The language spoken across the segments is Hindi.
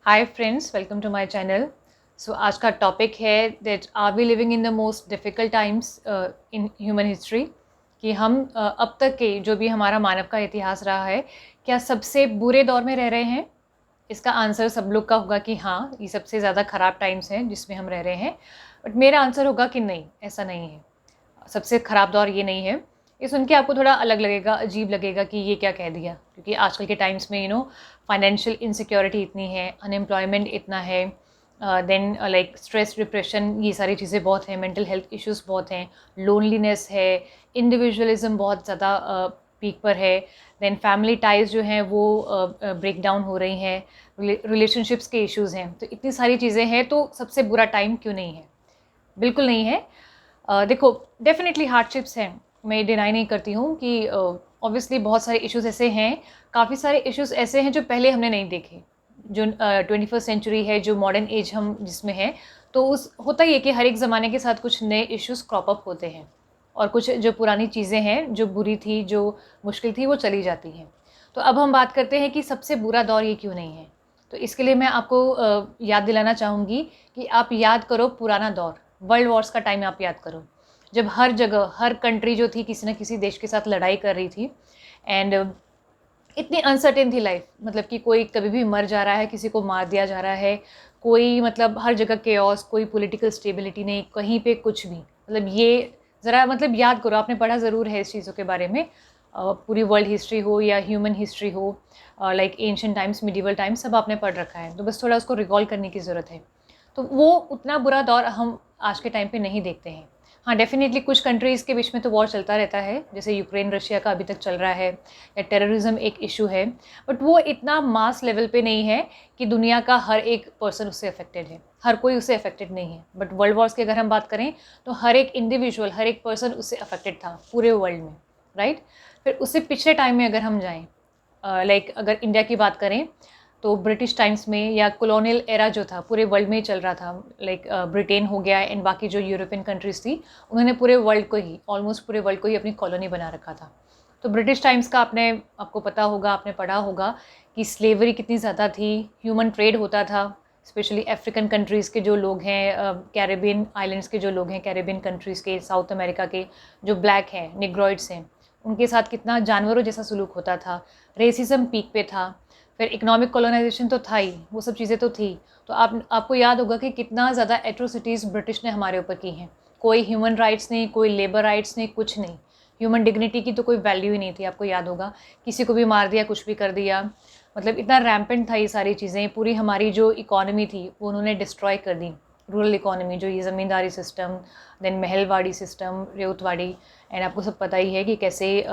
Hi friends, welcome to my channel. So आज का टॉपिक है that are we living in the most difficult times in human history. कि हम अब तक के जो भी हमारा मानव का इतिहास रहा है, क्या सबसे बुरे दौर में रह रहे हैं? इसका आंसर सब लोग का होगा कि हाँ, ये सबसे ज़्यादा ख़राब टाइम्स हैं जिसमें हम रह रहे हैं। बट मेरा आंसर होगा कि नहीं, ऐसा नहीं है। सबसे ख़राब दौर ये नहीं है। ये सुन के आपको थोड़ा अलग लगेगा, अजीब लगेगा कि ये क्या कह दिया, क्योंकि आजकल के टाइम्स में फाइनेंशियल इनसिक्योरिटी इतनी है, अनएम्प्लॉयमेंट इतना है, देन लाइक स्ट्रेस, डिप्रेशन, ये सारी चीज़ें बहुत हैं, मेंटल हेल्थ इश्यूज़ बहुत हैं, लोनलीनेस है, इंडिविजुअलिज़्म बहुत ज़्यादा पीक पर है, देन फैमिली टाइज़ जो हैं वो ब्रेक डाउन हो रही हैं, रिलेशनशिप्स के इश्यूज़ हैं। तो इतनी सारी चीज़ें हैं, तो सबसे बुरा टाइम क्यों नहीं है? बिल्कुल नहीं है। देखो, डेफ़िनेटली हार्डशिप्स हैं, मैं डिनाई नहीं करती हूँ कि ऑब्वियसली बहुत सारे इश्यूज़ ऐसे हैं, काफ़ी सारे इश्यूज़ ऐसे हैं जो पहले हमने नहीं देखे। जो 21st सेंचुरी है, जो मॉडर्न एज हम जिसमें हैं, तो उस होता ही है कि हर एक ज़माने के साथ कुछ नए इश्यूज़ क्रॉप अप होते हैं और कुछ जो पुरानी चीज़ें हैं, जो बुरी थी, जो मुश्किल थी, वो चली जाती हैं। तो अब हम बात करते हैं कि सबसे बुरा दौर ये क्यों नहीं है? तो इसके लिए मैं आपको याद दिलाना चाहूँगी कि आप याद करो पुराना दौर, वर्ल्ड वॉर्स का टाइम आप याद करो। जब हर जगह, हर कंट्री जो थी किसी न किसी देश के साथ लड़ाई कर रही थी एंड इतनी अनसर्टेन थी लाइफ, मतलब कि कोई कभी भी मर जा रहा है, किसी को मार दिया जा रहा है, कोई मतलब हर जगह केओस, कोई पॉलिटिकल स्टेबिलिटी नहीं, कहीं पे कुछ भी। मतलब ये ज़रा मतलब याद करो, आपने पढ़ा ज़रूर है इस चीज़ों के बारे में। पूरी वर्ल्ड हिस्ट्री हो या ह्यूमन हिस्ट्री हो, like ancient times, medieval times, सब आपने पढ़ रखा है। तो बस थोड़ा उसको रिकॉल करने की ज़रूरत है। तो वो उतना बुरा दौर हम आज के टाइम पे नहीं देखते हैं। हाँ, डेफ़िनेटली कुछ कंट्रीज़ के बीच में तो वॉर चलता रहता है, जैसे यूक्रेन रशिया का अभी तक चल रहा है, या टेररिज़्म एक इश्यू है, बट वो इतना मास लेवल पे नहीं है कि दुनिया का हर एक पर्सन उससे अफेक्टेड है, हर कोई उससे अफेक्टेड नहीं है। बट वर्ल्ड वॉर्स की अगर हम बात करें, तो हर एक इंडिविजुअल, हर एक पर्सन उससे अफेक्टेड था पूरे वर्ल्ड में, राइट? फिर उससे पिछले टाइम में अगर हम जाएँ, लाइक अगर इंडिया की बात करें, तो ब्रिटिश टाइम्स में या कॉलोनियल एरा जो था पूरे वर्ल्ड में ही चल रहा था, लाइक ब्रिटेन हो गया एंड बाकी जो यूरोपियन कंट्रीज़ थी, उन्होंने पूरे वर्ल्ड को ही, ऑलमोस्ट पूरे वर्ल्ड को ही अपनी कॉलोनी बना रखा था। तो ब्रिटिश टाइम्स का आपको पता होगा, आपने पढ़ा होगा कि स्लेवरी कितनी ज़्यादा थी, ह्यूमन ट्रेड होता था, स्पेशली अफ्रीकन कंट्रीज़ के जो लोग हैं, कैरेबियन आइलैंड्स के जो लोग हैं, कैरेबियन कंट्रीज़ के, साउथ अमेरिका के जो ब्लैक हैं, निग्रोइड्स हैं, उनके साथ कितना जानवरों जैसा सलूक होता था, रेसिज्म पीक पे था। फिर इकोनॉमिक कॉलोनाइजेशन तो था ही, वो सब चीज़ें तो थी। तो आपको याद होगा कि कितना ज़्यादा एट्रोसिटीज़ ब्रिटिश ने हमारे ऊपर की हैं। कोई ह्यूमन राइट्स नहीं, कोई लेबर राइट्स नहीं, कुछ नहीं। ह्यूमन डिग्निटी की तो कोई वैल्यू ही नहीं थी, आपको याद होगा। किसी को भी मार दिया, कुछ भी कर दिया। मतलब इतना रैम्पेंट था ये सारी चीज़ें। पूरी हमारी जो इकोनॉमी थी, वो उन्होंने डिस्ट्रॉय कर दी। रूरल इकोनॉमी, जो ये zamindari system, then mahalwari system, ryotwari, and आपको सब पता ही है कि कैसे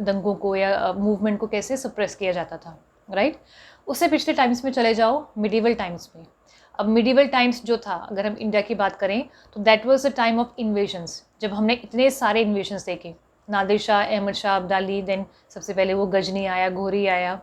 दंगों को या मूवमेंट को कैसे सप्रेस किया जाता था, राइट? उससे पिछले टाइम्स में चले जाओ, मिडीवल टाइम्स में। अब मिडीवल टाइम्स जो था, अगर हम इंडिया की बात करें, तो that was the time of invasions, जब हमने इतने सारे इन्वेजन्स देखे। नादिर शाह, अहमद शाह अब्दाली, देन सबसे पहले वो गजनी आया, घोरी आया,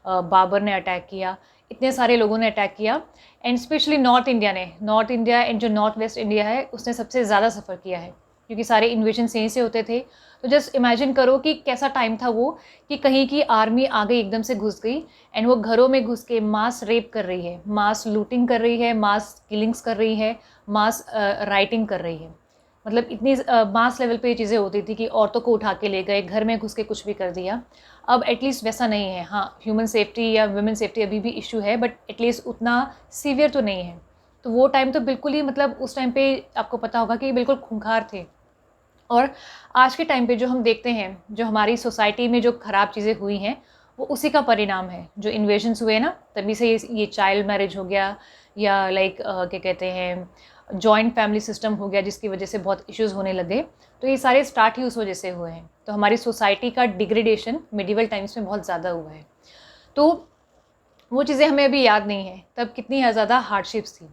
बाबर ने अटैक किया, इतने सारे लोगों ने अटैक किया। And specially north India and जो नॉर्थ वेस्ट इंडिया है, उसने सबसे ज़्यादा सफ़र किया है, क्योंकि सारे इन्वेजन्स यहीं से होते थे। तो जस्ट इमेजिन करो कि कैसा टाइम था वो, कि कहीं की आर्मी आ गई, एकदम से घुस गई, एंड वो घरों में घुस के मास रेप कर रही है, मास लूटिंग कर रही है, मास किलिंग्स कर रही है, मास राइटिंग कर रही है। मतलब इतनी मास लेवल पे ये चीज़ें होती थी कि औरतों को उठा के ले गए, घर में घुस के कुछ भी कर दिया। अब एटलीस्ट वैसा नहीं है। हाँ, ह्यूमन सेफ्टी या वुमेन सेफ्टी अभी भी इश्यू है, बट एटलीस्ट उतना सीवियर तो नहीं है। तो वो टाइम तो बिल्कुल ही, मतलब उस टाइम पे आपको पता होगा कि बिल्कुल खूंखार थे। और आज के टाइम पे जो हम देखते हैं, जो हमारी सोसाइटी में जो ख़राब चीज़ें हुई हैं, वो उसी का परिणाम है। जो इन्वेजन्स हुए ना, तभी से ये चाइल्ड मैरिज हो गया, या लाइक क्या कहते हैं, जॉइंट फैमिली सिस्टम हो गया, जिसकी वजह से बहुत इश्यूज़ होने लगे। तो ये सारे स्टार्ट ही उस वजह से हुए हैं। तो हमारी सोसाइटी का डिग्रेडेशन मिडिवल टाइम्स में बहुत ज़्यादा हुआ है। तो वो चीज़ें हमें अभी याद नहीं है, तब कितनी ज़्यादा हार्डशिप्स थी।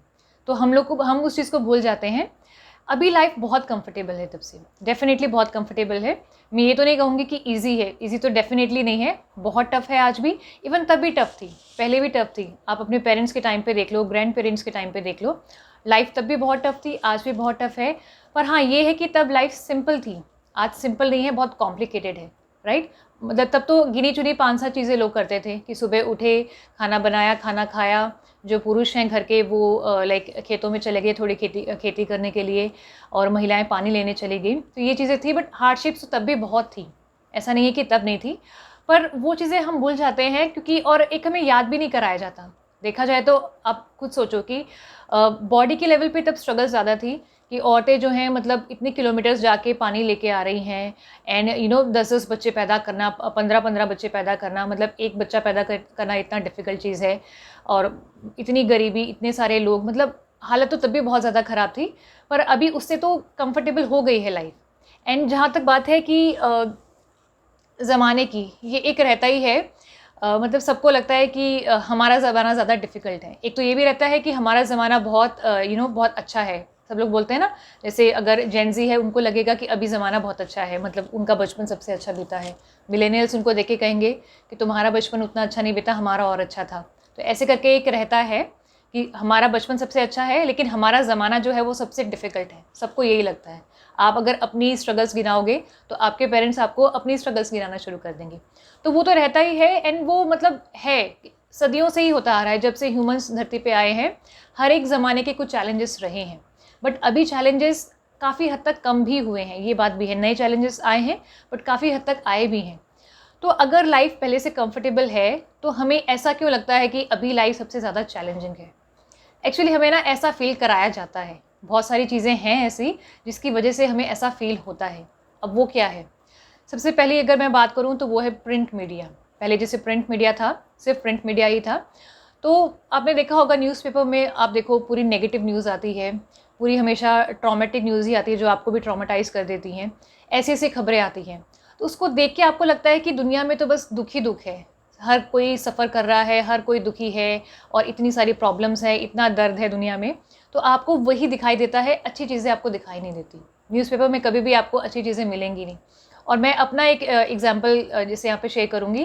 तो हम उस चीज़ को भूल जाते हैं। अभी लाइफ बहुत कंफर्टेबल है तब से, डेफ़िनेटली बहुत कंफर्टेबल है। मैं ये तो नहीं कहूँगी कि ईज़ी है, ईज़ी तो डेफ़िनेटली नहीं है, बहुत टफ़ है आज भी। इवन तब भी टफ़ थी, पहले भी टफ़ थी। आप अपने पेरेंट्स के टाइम पे देख लो, ग्रैंड पेरेंट्स के टाइम पे देख लो, लाइफ तब भी बहुत टफ़ थी, आज भी बहुत टफ़ है। पर हाँ, ये है कि तब लाइफ सिंपल थी, आज सिंपल नहीं है, बहुत कॉम्प्लिकेटेड है, राइट? मतलब तब तो गिनी-चुनी 5-7 चीज़ें लोग करते थे कि सुबह उठे, खाना बनाया, खाना खाया, जो पुरुष हैं घर के वो लाइक खेतों में चले गए थोड़ी खेती करने के लिए, और महिलाएं पानी लेने चली गई। तो ये चीज़ें थी, बट हार्डशिप्स तो तब भी बहुत थी, ऐसा नहीं है कि तब नहीं थी, पर वो चीज़ें हम भूल जाते हैं क्योंकि और एक हमें याद भी नहीं कराया जाता। देखा जाए तो आप खुद सोचो कि बॉडी के लेवल पे तब स्ट्रगल ज़्यादा थी कि औरतें जो हैं मतलब इतने किलोमीटर्स जाके पानी लेके आ रही हैं, एंड 10-10 बच्चे पैदा करना, 15-15 बच्चे पैदा करना, मतलब एक बच्चा पैदा करना इतना डिफ़िकल्ट चीज़ है। और इतनी गरीबी, इतने सारे लोग, मतलब हालत तो तब भी बहुत ज़्यादा ख़राब थी, पर अभी उससे तो कंफर्टेबल हो गई है लाइफ। एंड जहाँ तक बात है कि ज़माने की, ये एक रहता ही है, मतलब सबको लगता है कि हमारा ज़माना ज़्यादा डिफ़िकल्ट है। एक तो ये भी रहता है कि हमारा ज़माना बहुत बहुत अच्छा है। सब लोग बोलते हैं ना, जैसे अगर जेन ज़ी है उनको लगेगा कि अभी ज़माना बहुत अच्छा है, मतलब उनका बचपन सबसे अच्छा बीता है। मिलेनियल्स उनको देख के कहेंगे कि तुम्हारा बचपन उतना अच्छा नहीं बीता, हमारा और अच्छा था। तो ऐसे करके एक रहता है कि हमारा बचपन सबसे अच्छा है, लेकिन हमारा ज़माना जो है वो सबसे डिफ़िकल्ट है। सबको यही लगता है। आप अगर अपनी स्ट्रगल्स गिनाओगे तो आपके पेरेंट्स आपको अपनी स्ट्रगल्स गिनाना शुरू कर देंगे। तो वो तो रहता ही है, एंड वो मतलब है, सदियों से ही होता आ रहा है, जब से ह्यूमंस धरती पे आए हैं। हर एक ज़माने के कुछ चैलेंजेस रहे हैं, बट अभी चैलेंजेस काफ़ी हद तक कम भी हुए हैं, ये बात भी है। नए चैलेंजेस आए हैं, बट काफ़ी हद तक आए भी हैं। तो अगर लाइफ पहले से कंफर्टेबल है, तो हमें ऐसा क्यों लगता है कि अभी लाइफ सबसे ज़्यादा चैलेंजिंग है? एक्चुअली हमें ना ऐसा फ़ील कराया जाता है। बहुत सारी चीज़ें हैं ऐसी जिसकी वजह से हमें ऐसा फ़ील होता है। अब वो क्या है? सबसे पहले अगर मैं बात करूँ तो वो है प्रिंट मीडिया। पहले जैसे प्रिंट मीडिया था, सिर्फ़ प्रिंट मीडिया ही था। तो आपने देखा होगा न्यूज़पेपर में, आप देखो पूरी नेगेटिव न्यूज़ आती है, पूरी हमेशा ट्रॉमेटिक न्यूज़ ही आती है जो आपको भी ट्रॉमेटाइज़ कर देती हैं। ऐसी-ऐसी खबरें आती हैं। तो उसको देख के आपको लगता है कि दुनिया में तो बस दुःख ही दुःख है। हर कोई सफ़र कर रहा है, हर कोई दुखी है, और इतनी सारी प्रॉब्लम्स हैं, इतना दर्द है दुनिया में। तो आपको वही दिखाई देता है, अच्छी चीज़ें आपको दिखाई नहीं देती। न्यूज़पेपर में कभी भी आपको अच्छी चीज़ें मिलेंगी नहीं। और मैं अपना एक एग्ज़ाम्पल जैसे यहाँ पे शेयर करूँगी।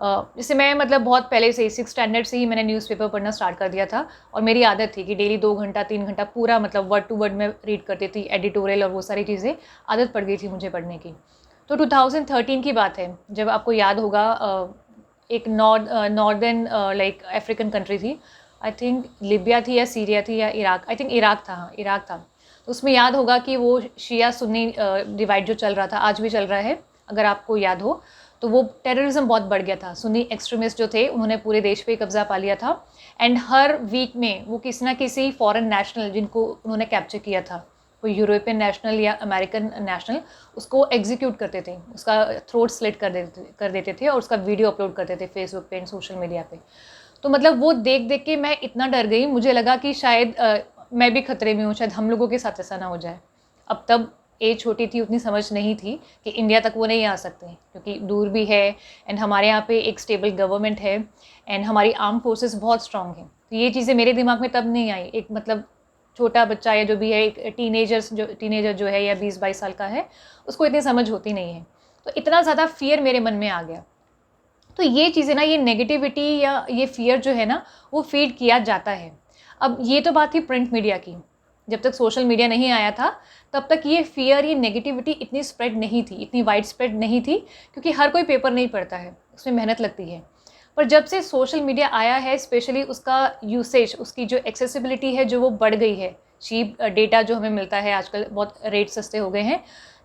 जैसे मैं मतलब बहुत पहले से ही 6th स्टैंडर्ड से ही मैंने न्यूज़पेपर पढ़ना स्टार्ट कर दिया था, और मेरी आदत थी कि डेली 2 घंटा 3 घंटा पूरा मतलब वर्ड टू वर्ड मैं रीड करती थी, एडिटोरियल और वो सारी चीज़ें, आदत पड़ गई थी मुझे पढ़ने की। तो 2013 की बात है, जब आपको याद होगा, एक नॉर्दर्न लाइक अफ्रीकन कंट्री थी, आई थिंक लिबिया थी या सीरिया थी या इराक, आई थिंक इराक था, हाँ इराक था। तो उसमें याद होगा कि वो शिया सुन्नी डिवाइड जो चल रहा था, आज भी चल रहा है अगर आपको याद हो, तो वो टेररिज्म बहुत बढ़ गया था। सुन्नी एक्सट्रीमिस्ट जो थे उन्होंने पूरे देश पे कब्जा पा लिया था, एंड हर वीक में वो किसी ना किसी फॉरेन नेशनल जिनको उन्होंने कैप्चर किया था, कोई यूरोपियन नेशनल या अमेरिकन नेशनल, उसको एग्जीक्यूट करते थे, उसका थ्रोट स्लिट कर देते थे और उसका वीडियो अपलोड करते थे फेसबुक पे एंड सोशल मीडिया पे। तो मतलब वो देख देख के मैं इतना डर गई, मुझे लगा कि शायद मैं भी खतरे में हूँ, शायद हम लोगों के साथ ऐसा ना हो जाए। अब तब एज छोटी थी, उतनी समझ नहीं थी कि इंडिया तक वो नहीं आ सकते, क्योंकि दूर भी है, एंड हमारे यहाँ पे एक स्टेबल गवर्नमेंट है, एंड हमारी आर्म फोर्सेस बहुत स्ट्रांग हैं। तो ये चीज़ें मेरे दिमाग में तब नहीं आई। एक मतलब छोटा बच्चा या जो भी है, एक टीनेजर जो है या 20-22 साल का है, उसको इतनी समझ होती नहीं है। तो इतना ज़्यादा फ़ियर मेरे मन में आ गया। तो ये चीज़ें ना, ये नेगेटिविटी या ये फ़ियर जो है ना, वो फ़ीड किया जाता है। अब ये तो बात थी प्रिंट मीडिया की। जब तक सोशल मीडिया नहीं आया था, तब तक ये फ़ियर, ये नेगेटिविटी इतनी स्प्रेड नहीं थी, इतनी वाइड स्प्रेड नहीं थी, क्योंकि हर कोई पेपर नहीं पढ़ता है, उसमें मेहनत लगती है। पर जब से सोशल मीडिया आया है, स्पेशली उसका यूसेज, उसकी जो एक्सेसिबिलिटी है जो वो बढ़ गई है, चीप डेटा जो हमें मिलता है आजकल, बहुत रेट सस्ते हो गए हैं,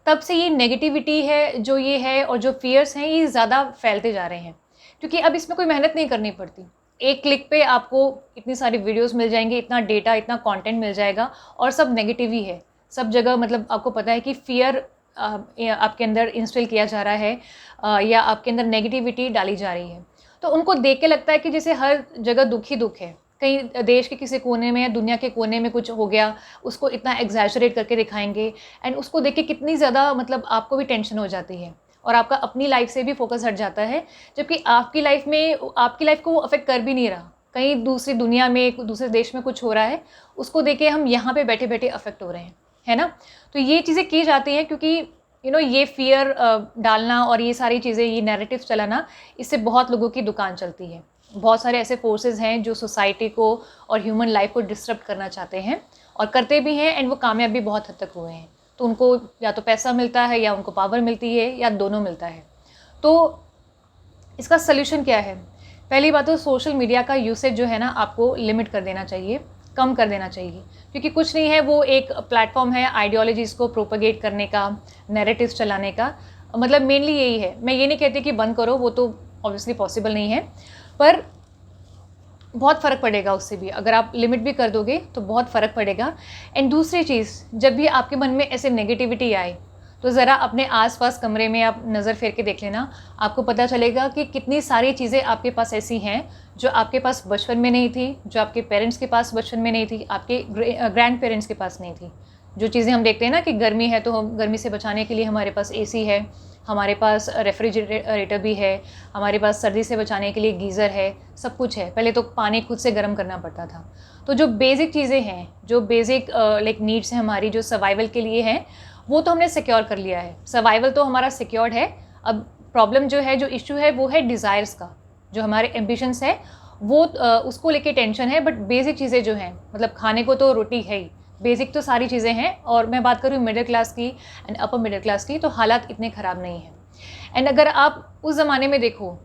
तब से ये नेगेटिविटी है जो ये है, और जो फ़ियर्स हैं ये ज़्यादा फैलते जा रहे हैं। क्योंकि अब इसमें कोई मेहनत नहीं करनी पड़ती। एक क्लिक पे आपको इतनी सारी वीडियोज़ मिल जाएँगी, इतना डेटा, इतना कंटेंट मिल जाएगा, और सब नेगेटिव ही है। सब जगह मतलब आपको पता है कि फ़ियर आपके अंदर इंस्टिल किया जा रहा है, या आपके अंदर नेगेटिविटी डाली जा रही है। तो उनको देख के लगता है कि जैसे हर जगह दुःख ही दुःख है। कहीं देश के किसी कोने में या दुनिया के कोने में कुछ हो गया, उसको इतना एग्ज़ैजरेट करके दिखाएँगे, एंड उसको देख के कितनी ज़्यादा मतलब आपको भी टेंशन हो जाती है, और आपका अपनी लाइफ़ से भी फ़ोकस हट जाता है, जबकि आपकी लाइफ़ को वो अफ़ेक्ट कर भी नहीं रहा। कहीं दूसरी दुनिया में, दूसरे देश में कुछ हो रहा है, उसको देख के हम यहाँ पे बैठे-बैठे अफ़ेक्ट हो रहे हैं, है ना? तो ये चीज़ें की जाती हैं क्योंकि ये फ़ियर डालना और ये सारी चीज़ें, ये नैरेटिव चलाना, इससे बहुत लोगों की दुकान चलती है। बहुत सारे ऐसे फ़ोर्सेस हैं जो सोसाइटी को और ह्यूमन लाइफ़ को डिसरप्ट करना चाहते हैं, और करते भी हैं, एंड वो कामयाब भी बहुत हद तक हुए हैं। तो उनको या तो पैसा मिलता है, या उनको पावर मिलती है, या दोनों मिलता है। तो इसका सॉल्यूशन क्या है? पहली बात तो सोशल मीडिया का यूसेज जो है ना आपको लिमिट कर देना चाहिए, कम कर देना चाहिए, क्योंकि कुछ नहीं है, वो एक प्लेटफॉर्म है आइडियोलॉजीज़ को प्रोपेगेट करने का, नैरेटिव्स चलाने का, मतलब मेनली यही है। मैं ये नहीं कहती कि बंद करो, वो तो ऑब्वियसली पॉसिबल नहीं है, पर बहुत फ़र्क पड़ेगा उससे भी। अगर आप लिमिट भी कर दोगे तो बहुत फ़र्क पड़ेगा। एंड दूसरी चीज़, जब भी आपके मन में ऐसे नेगेटिविटी आए तो ज़रा अपने आसपास कमरे में आप नज़र फेर के देख लेना, आपको पता चलेगा कि कितनी सारी चीज़ें आपके पास ऐसी हैं जो आपके पास बचपन में नहीं थी, जो आपके पेरेंट्स के पास बचपन में नहीं थी, आपके ग्रैंड पेरेंट्स के पास नहीं थी। जो चीज़ें हम देखते हैं ना कि गर्मी है तो हम गर्मी से बचाने के लिए हमारे पास एसी है, हमारे पास रेफ्रिजरेटर भी है, हमारे पास सर्दी से बचाने के लिए गीज़र है, सब कुछ है। पहले तो पानी खुद से गर्म करना पड़ता था। तो जो बेसिक चीज़ें हैं, जो बेसिक लाइक नीड्स हैं हमारी, जो सर्वाइवल के लिए हैं, वो तो हमने सिक्योर कर लिया है। सर्वाइवल तो हमारा सिक्योर्ड है। अब प्रॉब्लम जो है, जो इश्यू है, वो है डिज़ायर्स का। जो हमारे एम्बिशंस है वो उसको लेके टेंशन है। बट बेसिक चीज़ें जो हैं, मतलब खाने को तो रोटी है ही, बेसिक तो सारी चीज़ें हैं। और मैं बात करूँ मिडिल क्लास की एंड अपर मिडिल क्लास की, तो हालात इतने ख़राब नहीं हैं। एंड अगर आप उस ज़माने में देखो,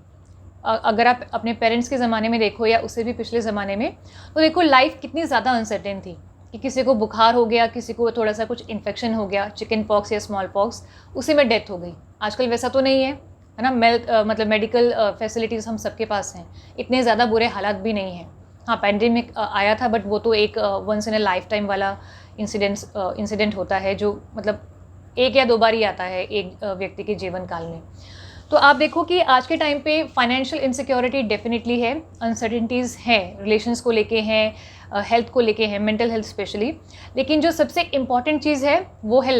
अगर आप अपने पेरेंट्स के ज़माने में देखो या उससे भी पिछले ज़माने में, तो देखो लाइफ कितनी ज़्यादा अनसर्टेन थी कि किसी को बुखार हो गया, किसी को थोड़ा सा कुछ इन्फेक्शन हो गया, चिकन पॉक्स या स्मॉल पॉक्स, उसी में डेथ हो गई। आजकल वैसा तो नहीं है, है ना। मतलब मेडिकल फैसिलिटीज़ हम सबके पास हैं, इतने ज़्यादा बुरे हालात भी नहीं हैं। हाँ, पैंडेमिक आया था, बट वो तो एक once in a lifetime वाला इंसिडेंट होता है, जो मतलब एक या दो बार ही आता है एक व्यक्ति के जीवन काल में। तो आप देखो कि आज के टाइम पे फाइनेंशियल इनसिक्योरिटी डेफिनेटली है, अनसर्टेनिटीज़ हैं, रिलेशंस को लेके हैं, हेल्थ को लेके हैं, मेंटल हेल्थ स्पेशली। लेकिन जो सबसे इम्पॉर्टेंट चीज़ है वो है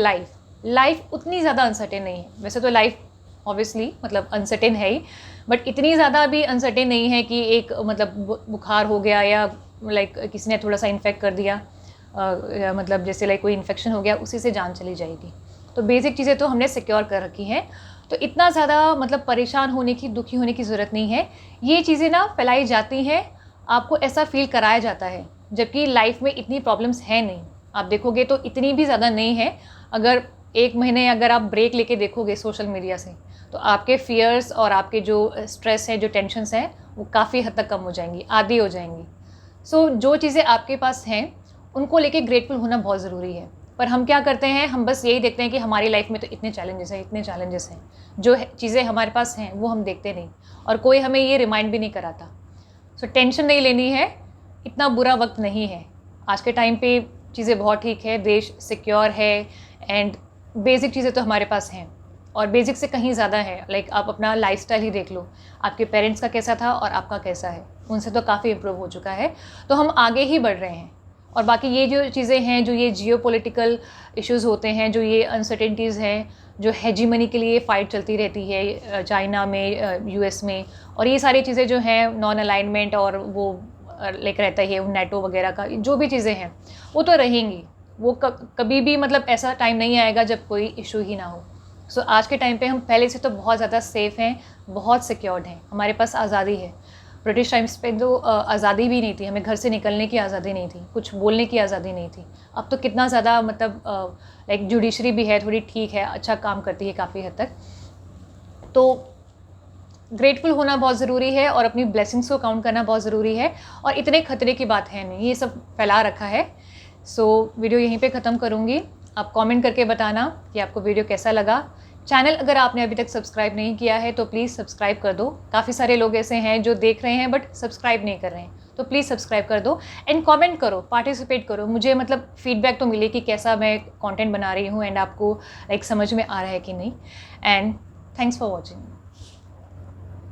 लाइफ उतनी ज़्यादा अनसर्टेन नहीं है। वैसे तो लाइफ ऑब्वियसली मतलब अनसर्टेन है ही, बट इतनी ज़्यादा भी अनसर्टेन नहीं है कि एक मतलब बुखार हो गया या लाइक किसी ने थोड़ा सा इन्फेक्ट कर दिया, मतलब जैसे लाइक कोई इन्फेक्शन हो गया, उसी से जान चली जाएगी। तो बेसिक चीज़ें तो हमने सिक्योर कर रखी हैं, तो इतना ज़्यादा मतलब परेशान होने की, दुखी होने की ज़रूरत नहीं है। ये चीज़ें ना फैलाई जाती हैं, आपको ऐसा फील कराया जाता है, जबकि लाइफ में इतनी प्रॉब्लम्स हैं नहीं। आप देखोगे तो इतनी भी ज़्यादा नहीं है। अगर एक महीने अगर आप ब्रेक लेके देखोगे सोशल मीडिया से, तो आपके फियर्स और आपके जो स्ट्रेस है, जो टेंशन्स हैं, वो काफ़ी हद तक कम हो जाएंगी, आधी हो जाएंगी। सो जो चीज़ें आपके पास हैं उनको लेके ग्रेटफुल होना बहुत ज़रूरी है। पर हम क्या करते हैं, हम बस यही देखते हैं कि हमारी लाइफ में तो इतने चैलेंजेस हैं, इतने चैलेंजेस हैं, जो चीज़ें हमारे पास हैं वो हम देखते नहीं, और कोई हमें ये रिमाइंड भी नहीं कराता। सो टेंशन नहीं लेनी है, इतना बुरा वक्त नहीं है। आज के टाइम पे चीज़ें बहुत ठीक है, देश सिक्योर है, एंड बेसिक चीज़ें तो हमारे पास हैं, और बेसिक से कहीं ज़्यादा है। लाइक आप अपना लाइफस्टाइल ही देख लो, आपके पेरेंट्स का कैसा था और आपका कैसा है, उनसे तो काफ़ी इम्प्रूव हो चुका है। तो हम आगे ही बढ़ रहे हैं। और बाकी ये जो चीज़ें हैं, जो ये जियोपॉलिटिकल इश्यूज़ होते हैं, जो ये अनसर्टेनिटीज़ हैं, जो हेजीमनी के लिए फ़ाइट चलती रहती है चाइना में, यूएस में, और ये सारी चीज़ें जो हैं, नॉन अलाइनमेंट और वो लाइक रहता है नेटो वगैरह का, जो भी चीज़ें हैं वो तो रहेंगी। वो कभी भी मतलब ऐसा टाइम नहीं आएगा जब कोई इशू ही ना हो। सो आज के टाइम पे हम पहले से तो बहुत ज़्यादा सेफ़ हैं, बहुत सिक्योर्ड हैं, हमारे पास आज़ादी है। ब्रिटिश टाइम्स पे तो आज़ादी भी नहीं थी, हमें घर से निकलने की आज़ादी नहीं थी, कुछ बोलने की आज़ादी नहीं थी। अब तो कितना ज़्यादा मतलब लाइक जुडिशरी भी है, थोड़ी ठीक है, अच्छा काम करती है काफ़ी हद तक। तो ग्रेटफुल होना बहुत ज़रूरी है, और अपनी ब्लेसिंग्स को काउंट करना बहुत ज़रूरी है, और इतने खतरे की बात है नहीं, ये सब फैला रखा है। सो वीडियो यहीं पे ख़त्म करूँगी। आप कमेंट करके बताना कि आपको वीडियो कैसा लगा। चैनल अगर आपने अभी तक सब्सक्राइब नहीं किया है तो प्लीज़ सब्सक्राइब कर दो। काफ़ी सारे लोग ऐसे हैं जो देख रहे हैं बट सब्सक्राइब नहीं कर रहे हैं, तो प्लीज़ सब्सक्राइब कर दो। एंड कमेंट करो, पार्टिसिपेट करो, मुझे मतलब फीडबैक तो मिले कि कैसा मैं कंटेंट बना रही हूँ, एंड आपको लाइक समझ में आ रहा है कि नहीं। And thanks for watching.